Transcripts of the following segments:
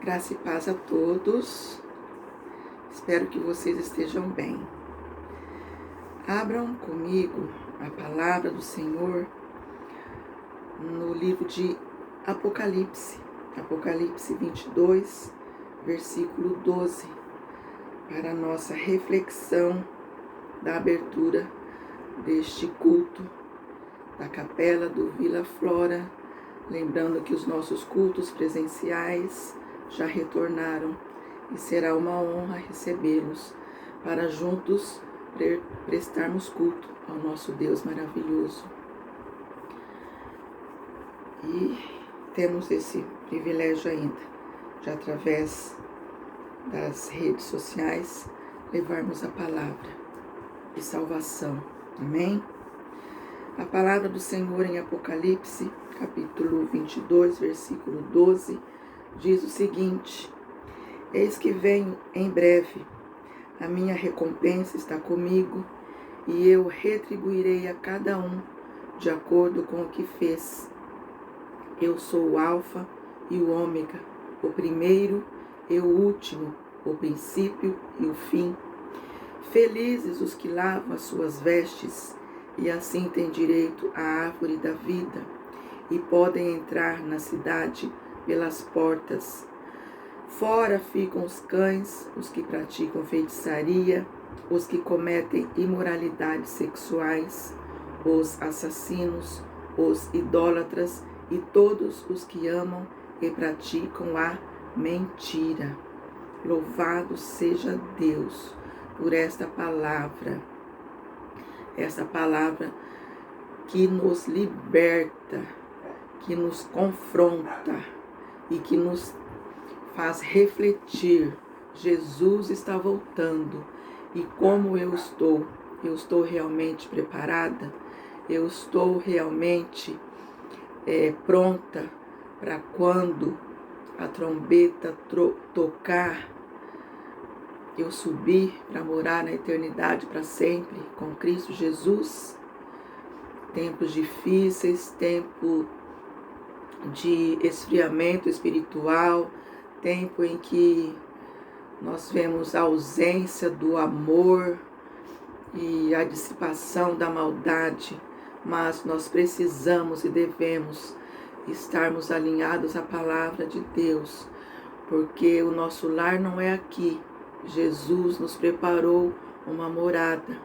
Graça e paz a todos. Espero que vocês estejam bem. Abram comigo a palavra do Senhor no livro de Apocalipse, Apocalipse 22, versículo 12, para a nossa reflexão da abertura deste culto da Capela do Vila Flora, lembrando que os nossos cultos presenciais já retornaram e será uma honra recebê-los para juntos prestarmos culto ao nosso Deus maravilhoso. E temos esse privilégio ainda de, através das redes sociais, levarmos a palavra de salvação. Amém? A palavra do Senhor em Apocalipse, capítulo 22, versículo 12, diz o seguinte: Eis que venho em breve, a minha recompensa está comigo, e eu retribuirei a cada um de acordo com o que fez. Eu sou o Alfa e o Ômega, o primeiro e o último, o princípio e o fim. Felizes os que lavam as suas vestes, e assim têm direito à árvore da vida, e podem entrar na cidade pelas portas. Fora ficam os cães, os que praticam feitiçaria, os que cometem imoralidades sexuais, os assassinos, os idólatras e todos os que amam e praticam a mentira. Louvado seja Deus por esta palavra que nos liberta, que nos confronta e que nos faz refletir. Jesus está voltando. E como eu estou? Eu estou realmente preparada? Eu estou realmente pronta para quando a trombeta tocar, eu subir para morar na eternidade para sempre com Cristo Jesus? Tempos difíceis, tempo de esfriamento espiritual, tempo em que nós vemos a ausência do amor e a dissipação da maldade, mas nós precisamos e devemos estarmos alinhados à palavra de Deus, porque o nosso lar não é aqui. Jesus nos preparou uma morada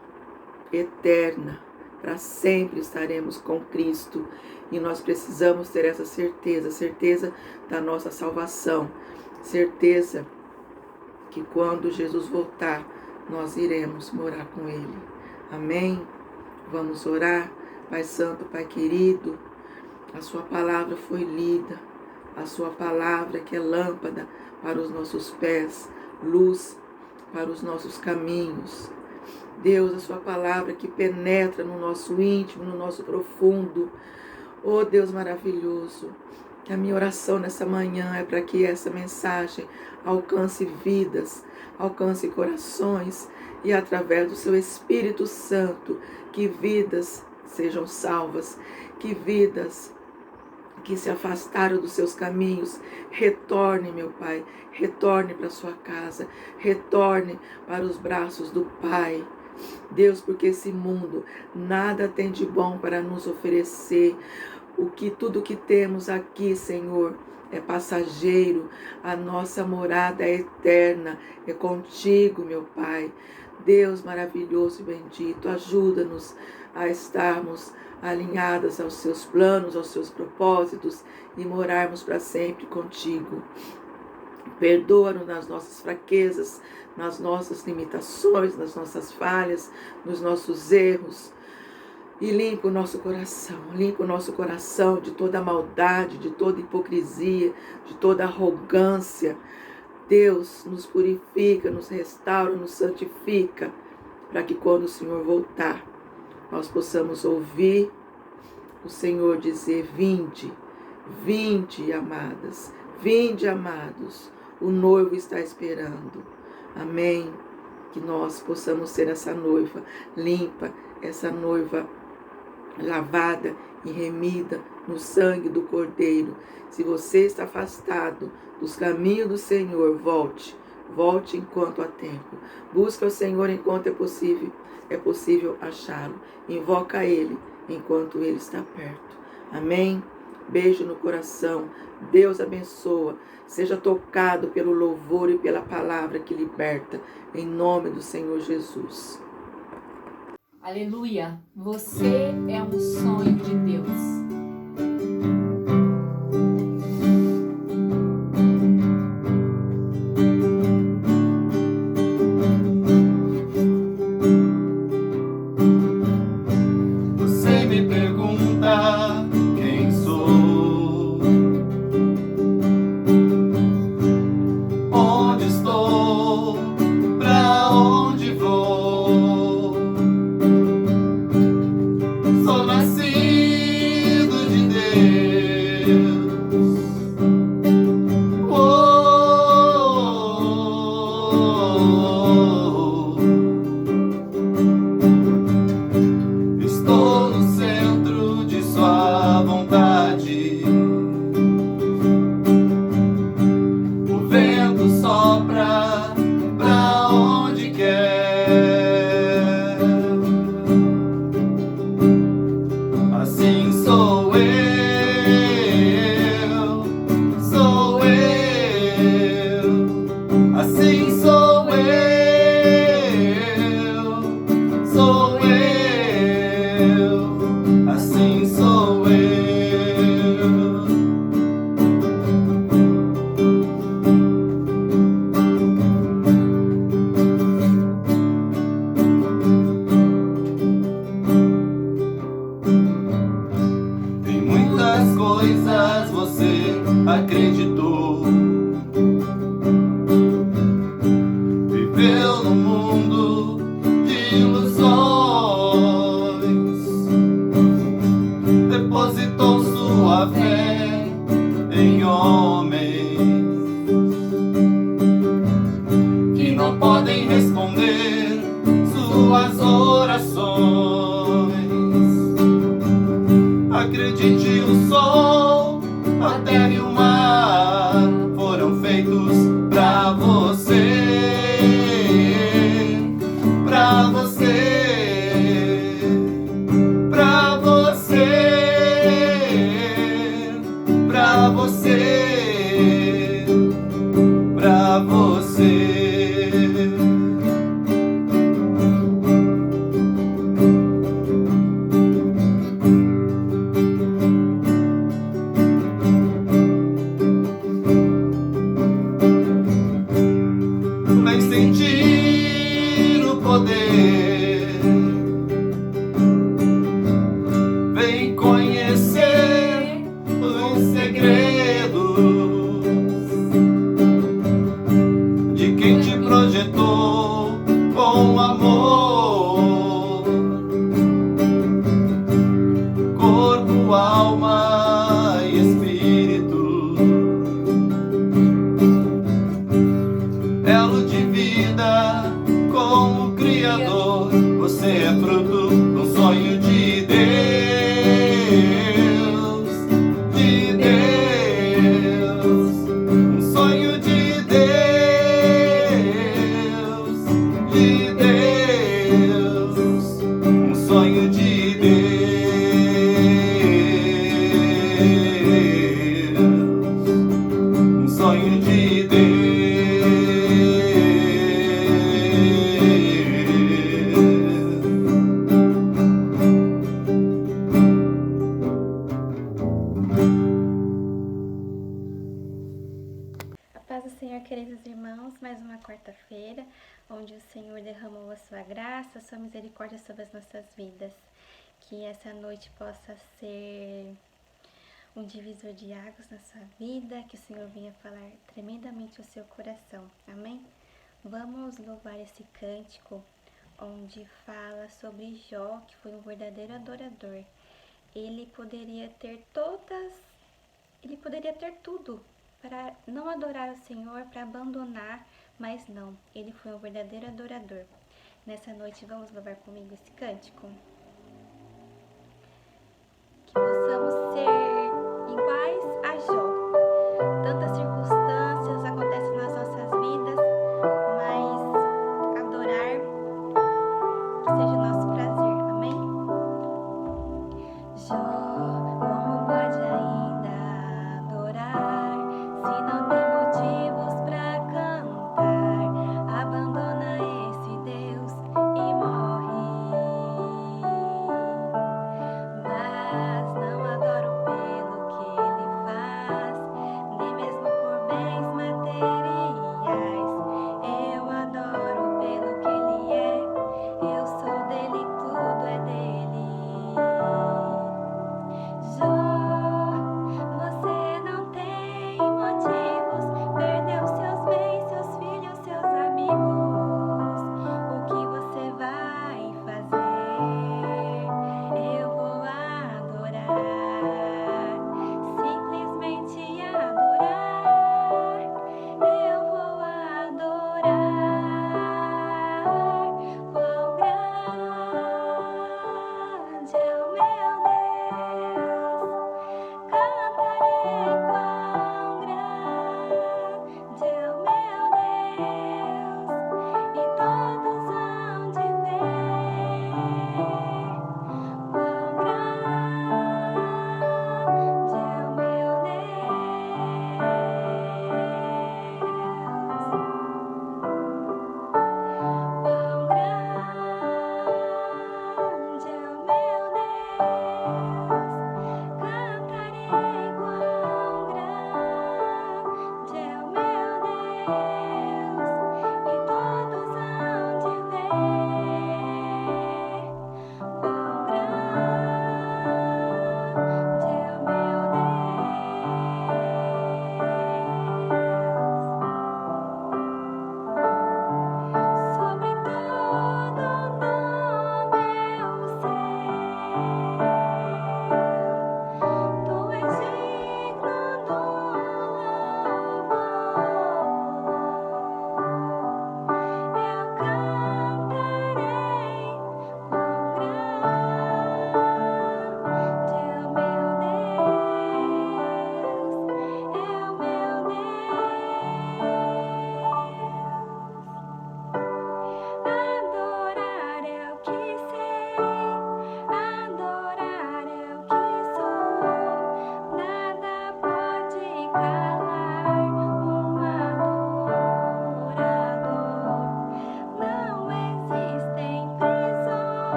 eterna, para sempre estaremos com Cristo, e nós precisamos ter essa certeza da nossa salvação, certeza que quando Jesus voltar, nós iremos morar com Ele. Amém? Vamos orar. Pai Santo, Pai querido, a sua palavra foi lida, a sua palavra que é lâmpada para os nossos pés, luz para os nossos caminhos. Deus, a sua palavra que penetra no nosso íntimo, no nosso profundo. Oh Deus maravilhoso, que a minha oração nessa manhã é para que essa mensagem alcance vidas, alcance corações, e através do seu Espírito Santo, que vidas sejam salvas, que vidas que se afastaram dos seus caminhos, retorne, meu Pai, retorne para sua casa, retorne para os braços do Pai. Deus, porque esse mundo nada tem de bom para nos oferecer. Tudo que temos aqui, Senhor, é passageiro. A nossa morada é eterna, é contigo, meu Pai. Deus maravilhoso e bendito, ajuda-nos a estarmos alinhadas aos seus planos, aos seus propósitos, e morarmos para sempre contigo. Perdoa-nos nas nossas fraquezas, nas nossas limitações, nas nossas falhas, nos nossos erros. E limpa o nosso coração de toda maldade, de toda hipocrisia, de toda arrogância. Deus, nos purifica, nos restaura, nos santifica, para que quando o Senhor voltar, nós possamos ouvir o Senhor dizer: vinde, vinde, amadas, vinde, amados, o noivo está esperando. Amém? Que nós possamos ser essa noiva limpa, essa noiva lavada e remida no sangue do Cordeiro. Se você está afastado dos caminhos do Senhor, volte. Volte enquanto há tempo. Busca o Senhor enquanto é possível achá-lo. Invoca Ele enquanto Ele está perto. Amém? Beijo no coração. Deus abençoa. Seja tocado pelo louvor e pela palavra que liberta. Em nome do Senhor Jesus. Aleluia! Você é um sonho de Deus. Você me pergunta quem sou, onde estou, pra onde vou. Sou nascido de Deus. Estou no centro de sua vontade. O vento sopra pra onde quer. Assim sou eu, sou eu. Assim sou eu, sou eu. Assim sou eu. Em muitas coisas você acreditou. Viveu num mundo de ilusões. Depositou sua fé em homens que não podem responder suas orações. Acredite, o sol, a terra e o mar foram feitos pra você, pra você, pra você, pra você, pra você. Vem sentir o poder, vem conhecer os segredos de quem te projetou com amor, corpo, alma e espírito. Elo de vida com o Criador. Você é fruto de um sonho de Deus, de Deus, um sonho de Deus, de Deus, um sonho de Deus, um sonho de Deus. A paz do Senhor, queridos irmãos, mais uma quarta-feira, onde o Senhor derramou a sua graça, a sua misericórdia sobre as nossas vidas. Que essa noite possa ser um divisor de águas na sua vida, que o Senhor venha falar tremendamente ao seu coração. Amém? Vamos louvar esse cântico, onde fala sobre Jó, que foi um verdadeiro adorador. Ele poderia ter tudo para não adorar o Senhor, para abandonar, mas não, ele foi um verdadeiro adorador. Nessa noite vamos louvar comigo esse cântico.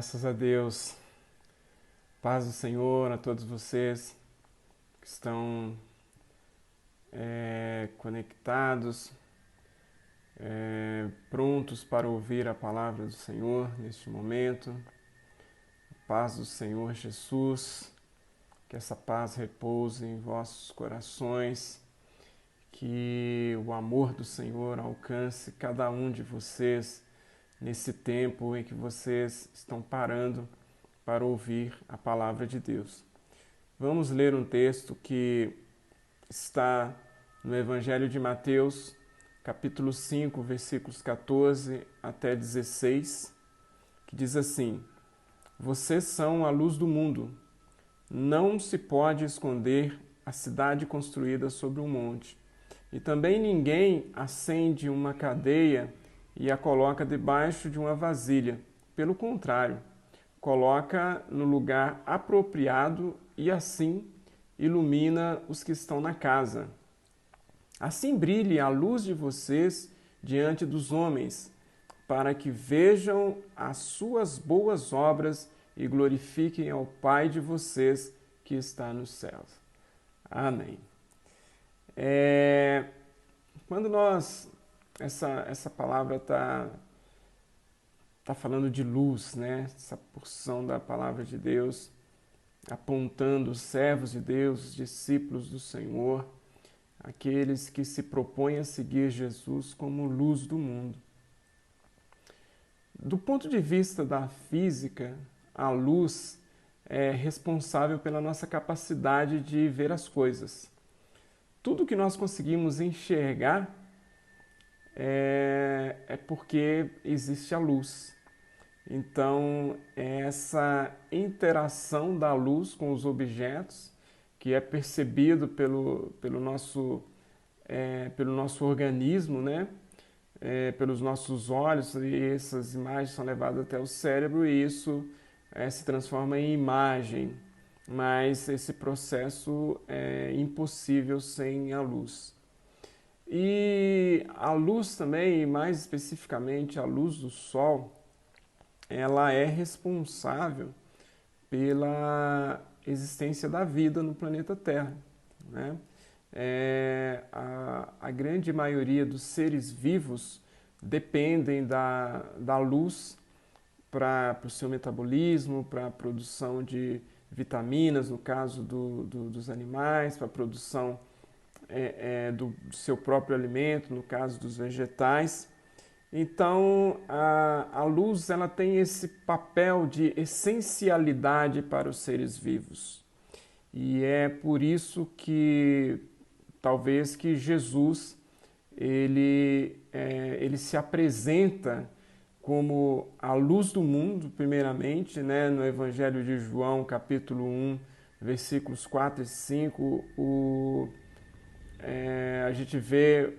Graças a Deus. Paz do Senhor a todos vocês que estão conectados, prontos para ouvir a palavra do Senhor neste momento. Paz do Senhor Jesus, que essa paz repouse em vossos corações, que o amor do Senhor alcance cada um de vocês nesse tempo em que vocês estão parando para ouvir a palavra de Deus. Vamos ler um texto que está no Evangelho de Mateus, capítulo 5, versículos 14 até 16, que diz assim: Vocês são a luz do mundo. Não se pode esconder a cidade construída sobre um monte. E também ninguém acende uma candeia e a coloca debaixo de uma vasilha. Pelo contrário, coloca no lugar apropriado e assim ilumina os que estão na casa. Assim brilhe a luz de vocês diante dos homens, para que vejam as suas boas obras e glorifiquem ao Pai de vocês que está nos céus. Amém. Quando essa palavra está falando de luz, né? Essa porção da palavra de Deus, apontando os servos de Deus, os discípulos do Senhor, aqueles que se propõem a seguir Jesus como luz do mundo. Do ponto de vista da física, a luz é responsável pela nossa capacidade de ver as coisas. Tudo que nós conseguimos enxergar é porque existe a luz. Então, essa interação da luz com os objetos, que é percebido pelo nosso organismo, né? Pelos nossos olhos, e essas imagens são levadas até o cérebro e isso se transforma em imagem. Mas esse processo é impossível sem a luz. E a luz também, mais especificamente a luz do sol, ela é responsável pela existência da vida no planeta Terra, né? A grande maioria dos seres vivos dependem da luz para o seu metabolismo, para a produção de vitaminas, no caso dos animais, para a produção do seu próprio alimento, no caso dos vegetais. Então, a luz ela tem esse papel de essencialidade para os seres vivos. E é por isso que, talvez, que Jesus ele se apresenta como a luz do mundo, primeiramente, né? No Evangelho de João, capítulo 1, versículos 4 e 5, a gente vê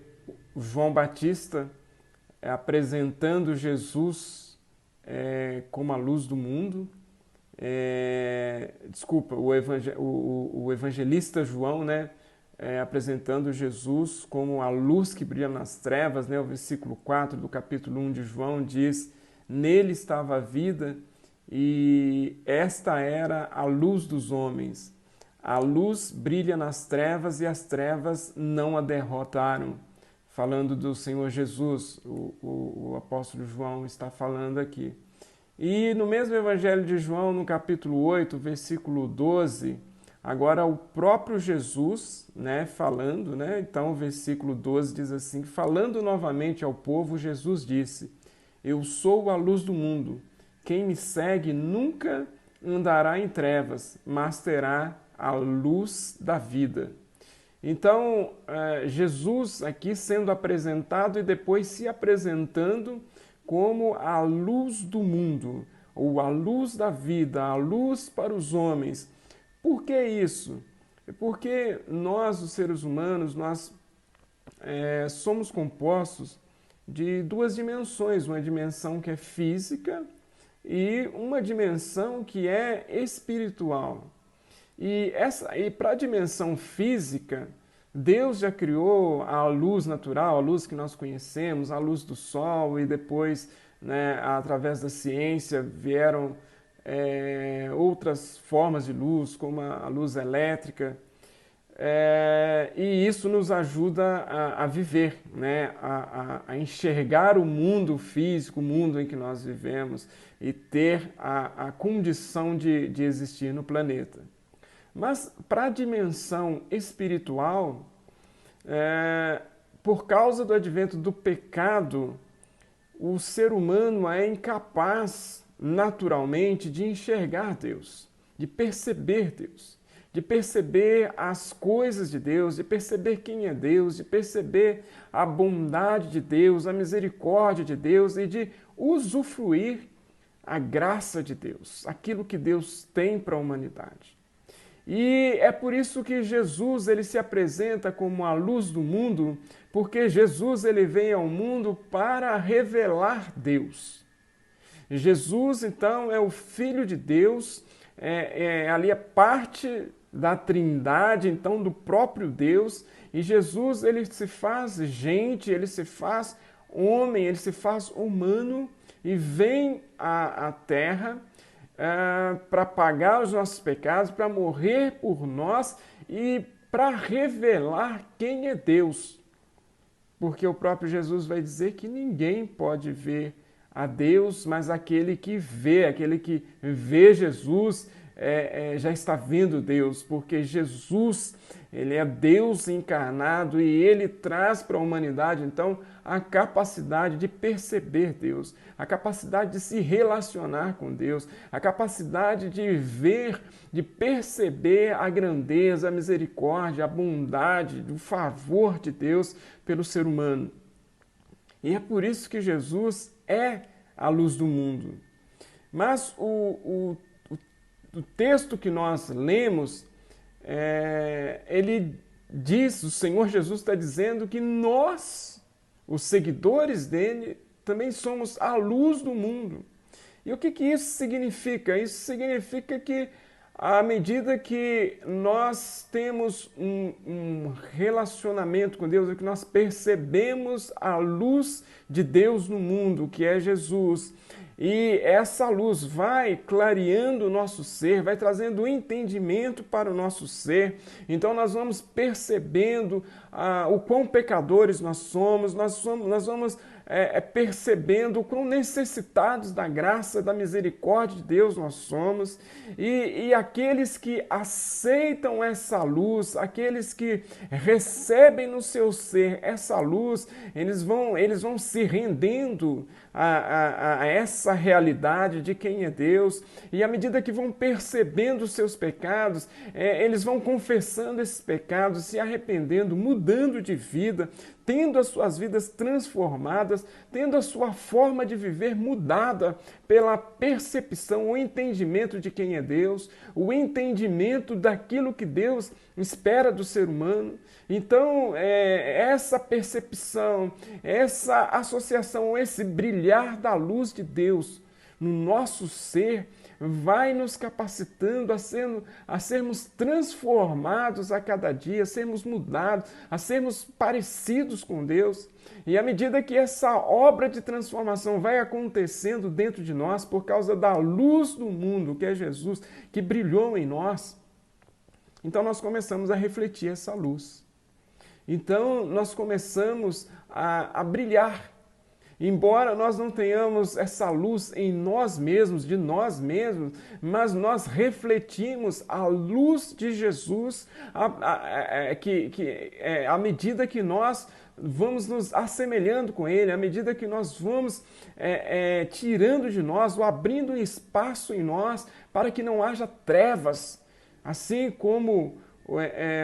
João Batista apresentando Jesus como a luz do mundo. O evangelista João, né, apresentando Jesus como a luz que brilha nas trevas, né? O versículo 4 do capítulo 1 de João diz: Nele estava a vida e esta era a luz dos homens. A luz brilha nas trevas e as trevas não a derrotaram. Falando do Senhor Jesus, o apóstolo João está falando aqui. E no mesmo Evangelho de João, no capítulo 8, versículo 12, agora o próprio Jesus, né, falando, né? Então o versículo 12 diz assim: falando novamente ao povo, Jesus disse: Eu sou a luz do mundo. Quem me segue nunca andará em trevas, mas terá a luz da vida. Então, Jesus aqui sendo apresentado e depois se apresentando como a luz do mundo, ou a luz da vida, a luz para os homens. Por que isso? Porque nós, os seres humanos, nós somos compostos de duas dimensões, uma dimensão que é física e uma dimensão que é espiritual. E para a dimensão física, Deus já criou a luz natural, a luz que nós conhecemos, a luz do sol, e depois, né, através da ciência, vieram outras formas de luz, como a luz elétrica. E isso nos ajuda a viver, né? A enxergar o mundo físico, o mundo em que nós vivemos e ter a condição de existir no planeta. Mas para a dimensão espiritual, por causa do advento do pecado, o ser humano é incapaz naturalmente de enxergar Deus, de perceber Deus, de perceber as coisas de Deus, de perceber quem é Deus, de perceber a bondade de Deus, a misericórdia de Deus e de usufruir a graça de Deus, aquilo que Deus tem para a humanidade. E é por isso que Jesus ele se apresenta como a luz do mundo, porque Jesus ele vem ao mundo para revelar Deus. Jesus, então, é o Filho de Deus, ali é parte da Trindade, então, do próprio Deus, e Jesus ele se faz gente, ele se faz homem, ele se faz humano e vem à Terra para pagar os nossos pecados, para morrer por nós e para revelar quem é Deus. Porque o próprio Jesus vai dizer que ninguém pode ver a Deus, mas aquele que vê Jesus, já está vendo Deus, porque Jesus, ele é Deus encarnado e ele traz para a humanidade, então, a capacidade de perceber Deus, a capacidade de se relacionar com Deus, a capacidade de ver, de perceber a grandeza, a misericórdia, a bondade, o favor de Deus pelo ser humano. E é por isso que Jesus é a luz do mundo. Mas o texto que nós lemos, ele diz, o Senhor Jesus está dizendo que nós, os seguidores dele, também somos a luz do mundo. E o que isso significa? Isso significa que à medida que nós temos um relacionamento com Deus, que nós percebemos a luz de Deus no mundo, que é Jesus, e essa luz vai clareando o nosso ser, vai trazendo entendimento para o nosso ser. Então nós vamos percebendo o quão pecadores nós vamos percebendo o quão necessitados da graça, da misericórdia de Deus nós somos. E aqueles que aceitam essa luz, aqueles que recebem no seu ser essa luz, eles vão se rendendo a essa realidade de quem é Deus, e à medida que vão percebendo os seus pecados, eles vão confessando esses pecados, se arrependendo, mudando de vida, tendo as suas vidas transformadas, tendo a sua forma de viver mudada pela percepção, o entendimento de quem é Deus, o entendimento daquilo que Deus espera do ser humano. Então, essa percepção, essa associação, esse brilhar da luz de Deus no nosso ser vai nos capacitando a sermos transformados a cada dia, a sermos mudados, a sermos parecidos com Deus. E à medida que essa obra de transformação vai acontecendo dentro de nós, por causa da luz do mundo, que é Jesus, que brilhou em nós, então nós começamos a refletir essa luz. Então nós começamos a brilhar. Embora nós não tenhamos essa luz em nós mesmos, de nós mesmos, mas nós refletimos a luz de Jesus à medida que nós vamos nos assemelhando com Ele, à medida que nós vamos tirando de nós, ou abrindo um espaço em nós para que não haja trevas, assim como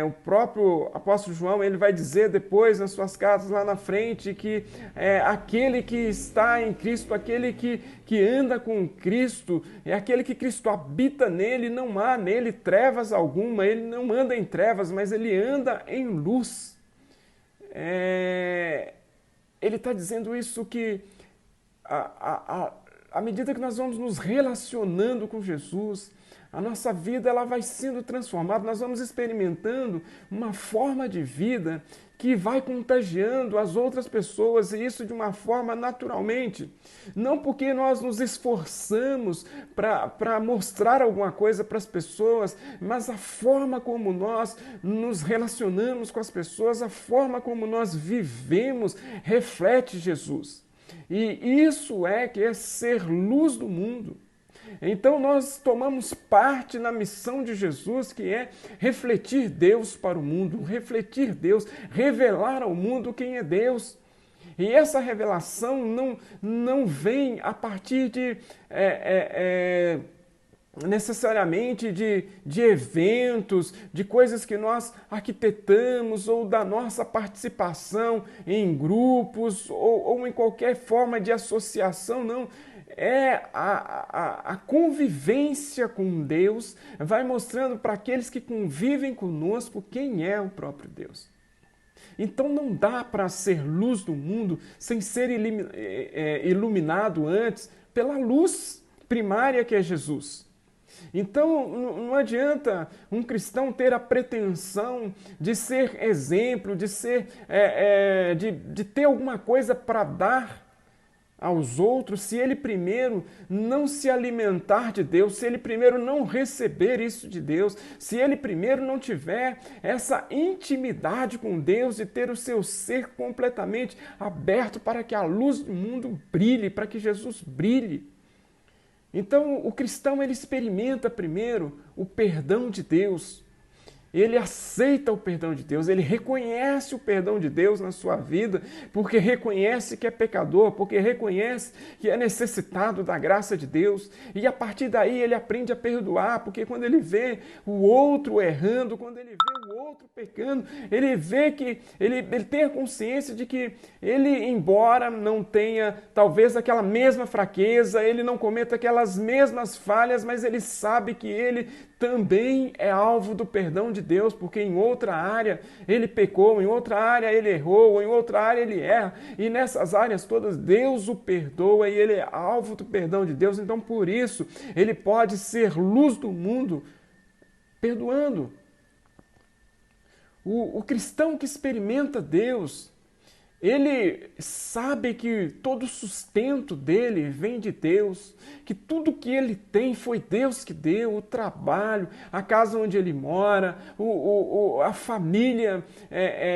o próprio apóstolo João ele vai dizer depois nas suas cartas lá na frente que aquele que está em Cristo, aquele que anda com Cristo, é aquele que Cristo habita nele, não há nele trevas alguma, ele não anda em trevas, mas ele anda em luz. Ele está dizendo isso que à medida que nós vamos nos relacionando com Jesus, A nossa vida ela vai sendo transformada, nós vamos experimentando uma forma de vida que vai contagiando as outras pessoas, e isso de uma forma naturalmente. Não porque nós nos esforçamos para mostrar alguma coisa para as pessoas, mas a forma como nós nos relacionamos com as pessoas, a forma como nós vivemos, reflete Jesus. E isso é que é ser luz do mundo. Então nós tomamos parte na missão de Jesus, que é refletir Deus para o mundo, refletir Deus, revelar ao mundo quem é Deus. E essa revelação não vem a partir de necessariamente de eventos, de coisas que nós arquitetamos ou da nossa participação em grupos ou em qualquer forma de associação, não. É a convivência com Deus, vai mostrando para aqueles que convivem conosco quem é o próprio Deus. Então não dá para ser luz do mundo sem ser iluminado antes pela luz primária que é Jesus. Então não adianta um cristão ter a pretensão de ser exemplo, de ter alguma coisa para dar aos outros, se ele primeiro não se alimentar de Deus, se ele primeiro não receber isso de Deus, se ele primeiro não tiver essa intimidade com Deus e ter o seu ser completamente aberto para que a luz do mundo brilhe, para que Jesus brilhe. Então o cristão ele experimenta primeiro o perdão de Deus. Ele aceita o perdão de Deus, ele reconhece o perdão de Deus na sua vida, porque reconhece que é pecador, porque reconhece que é necessitado da graça de Deus, e a partir daí ele aprende a perdoar, porque quando ele vê o outro errando, quando ele vê o outro pecando, ele vê que ele tem a consciência de que ele, embora não tenha talvez aquela mesma fraqueza, ele não cometa aquelas mesmas falhas, mas ele sabe que ele também é alvo do perdão de Deus, porque em outra área ele pecou, em outra área ele errou, em outra área ele erra, e nessas áreas todas Deus o perdoa e ele é alvo do perdão de Deus. Então por isso ele pode ser luz do mundo perdoando. O cristão que experimenta Deus, ele sabe que todo o sustento dele vem de Deus, que tudo que ele tem foi Deus que deu, o trabalho, a casa onde ele mora, a família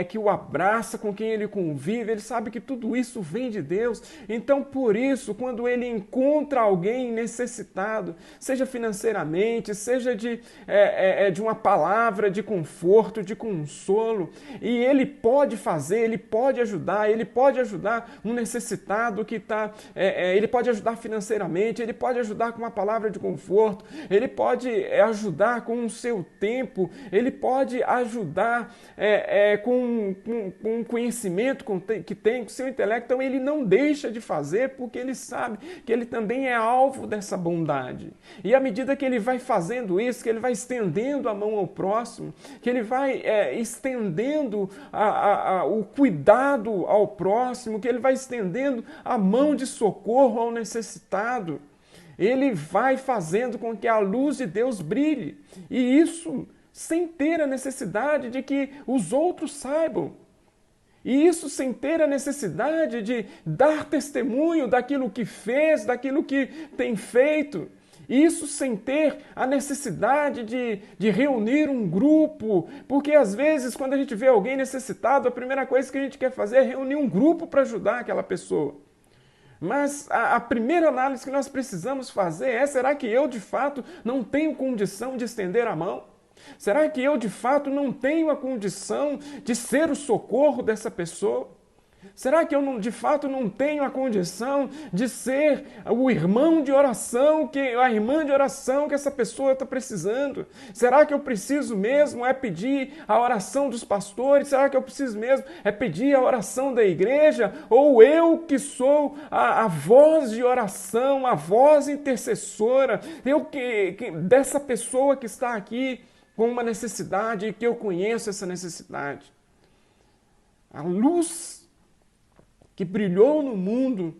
que o abraça, com quem ele convive, ele sabe que tudo isso vem de Deus. Então, por isso, quando ele encontra alguém necessitado, seja financeiramente, seja de uma palavra de conforto, de consolo, e ele pode fazer, ele pode ajudar, ele pode ajudar um necessitado que está, ele pode ajudar financeiramente, ele pode ajudar com uma palavra de conforto, ele pode ajudar com o seu tempo, ele pode ajudar com o conhecimento que tem, com o seu intelecto. Então ele não deixa de fazer porque ele sabe que ele também é alvo dessa bondade. E à medida que ele vai fazendo isso, que ele vai estendendo a mão ao próximo, que ele vai estendendo o cuidado ao próximo, que ele vai estendendo a mão de socorro ao necessitado, ele vai fazendo com que a luz de Deus brilhe. E isso sem ter a necessidade de que os outros saibam. E isso sem ter a necessidade de dar testemunho daquilo que fez, daquilo que tem feito. Isso sem ter a necessidade de reunir um grupo, porque às vezes quando a gente vê alguém necessitado, a primeira coisa que a gente quer fazer é reunir um grupo para ajudar aquela pessoa. Mas a primeira análise que nós precisamos fazer é: será que eu de fato não tenho condição de estender a mão? Será que eu de fato não tenho a condição de ser o socorro dessa pessoa? Será que eu de fato não tenho a condição de ser o irmão de oração, a irmã de oração que essa pessoa está precisando? Será que eu preciso mesmo pedir a oração dos pastores? Será que eu preciso mesmo pedir a oração da igreja? Ou eu que sou a voz de oração, a voz intercessora, dessa pessoa que está aqui com uma necessidade e que eu conheço essa necessidade? A luz que brilhou no mundo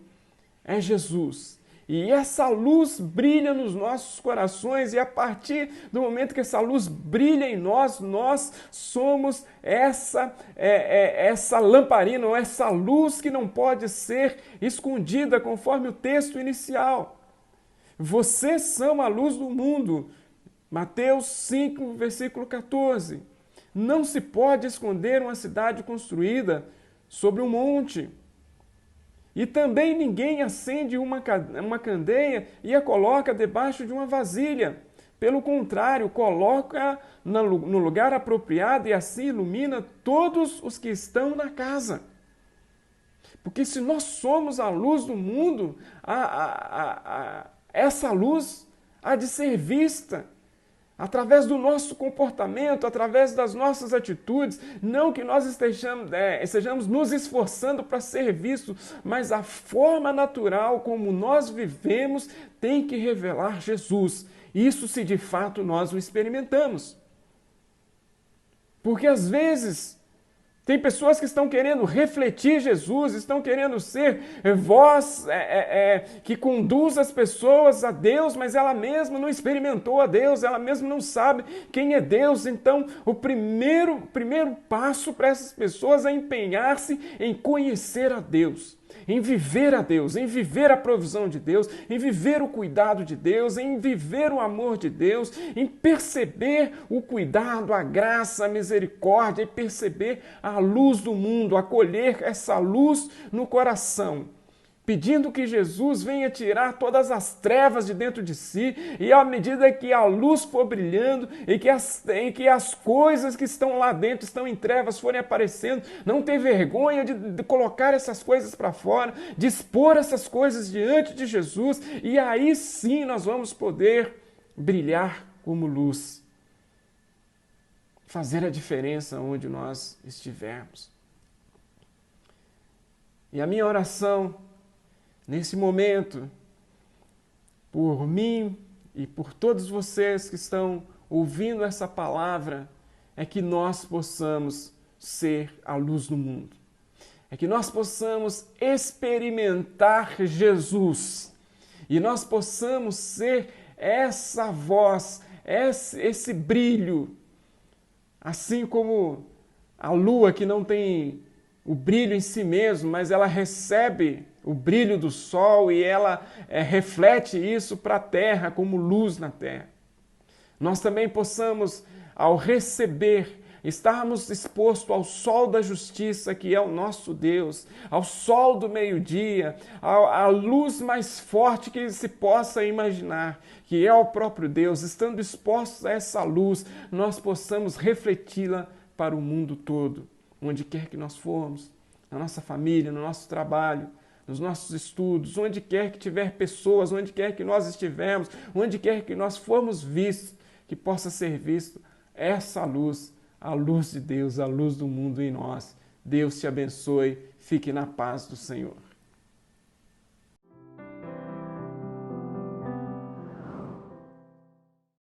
é Jesus. E essa luz brilha nos nossos corações, e a partir do momento que essa luz brilha em nós, nós somos essa lamparina, ou essa luz que não pode ser escondida, conforme o texto inicial. Vocês são a luz do mundo. Mateus 5, versículo 14. Não se pode esconder uma cidade construída sobre um monte. E também ninguém acende uma candeia e a coloca debaixo de uma vasilha. Pelo contrário, coloca no lugar apropriado e assim ilumina todos os que estão na casa. Porque se nós somos a luz do mundo, essa luz há de ser vista através do nosso comportamento, através das nossas atitudes. Não que nós estejamos nos esforçando para ser vistos, mas a forma natural como nós vivemos tem que revelar Jesus. Isso se de fato nós o experimentamos. Porque às vezes tem pessoas que estão querendo refletir Jesus, estão querendo ser voz que conduz as pessoas a Deus, mas ela mesma não experimentou a Deus, ela mesma não sabe quem é Deus. Então, o primeiro passo para essas pessoas é empenhar-se em conhecer a Deus, em viver a Deus, em viver a provisão de Deus, em viver o cuidado de Deus, em viver o amor de Deus, em perceber o cuidado, a graça, a misericórdia, e perceber a luz do mundo, acolher essa luz no coração, pedindo que Jesus venha tirar todas as trevas de dentro de si, e à medida que a luz for brilhando e que as coisas que estão lá dentro, estão em trevas, forem aparecendo, não ter vergonha de colocar essas coisas para fora, de expor essas coisas diante de Jesus, e aí sim nós vamos poder brilhar como luz, fazer a diferença onde nós estivermos. E a minha oração nesse momento, por mim e por todos vocês que estão ouvindo essa palavra, é que nós possamos ser a luz do mundo. É que nós possamos experimentar Jesus e nós possamos ser essa voz, esse brilho, assim como a lua que não tem o brilho em si mesmo, mas ela recebe o brilho do sol e ela reflete isso para a terra como luz na terra. Nós também possamos, ao receber, estarmos expostos ao sol da justiça, que é o nosso Deus, ao sol do meio-dia, à luz mais forte que se possa imaginar, que é o próprio Deus. Estando expostos a essa luz, nós possamos refleti-la para o mundo todo, onde quer que nós formos, na nossa família, no nosso trabalho, nos nossos estudos, onde quer que tiver pessoas, onde quer que nós estivermos, onde quer que nós formos vistos, que possa ser visto essa luz, a luz de Deus, a luz do mundo em nós. Deus te abençoe, fique na paz do Senhor.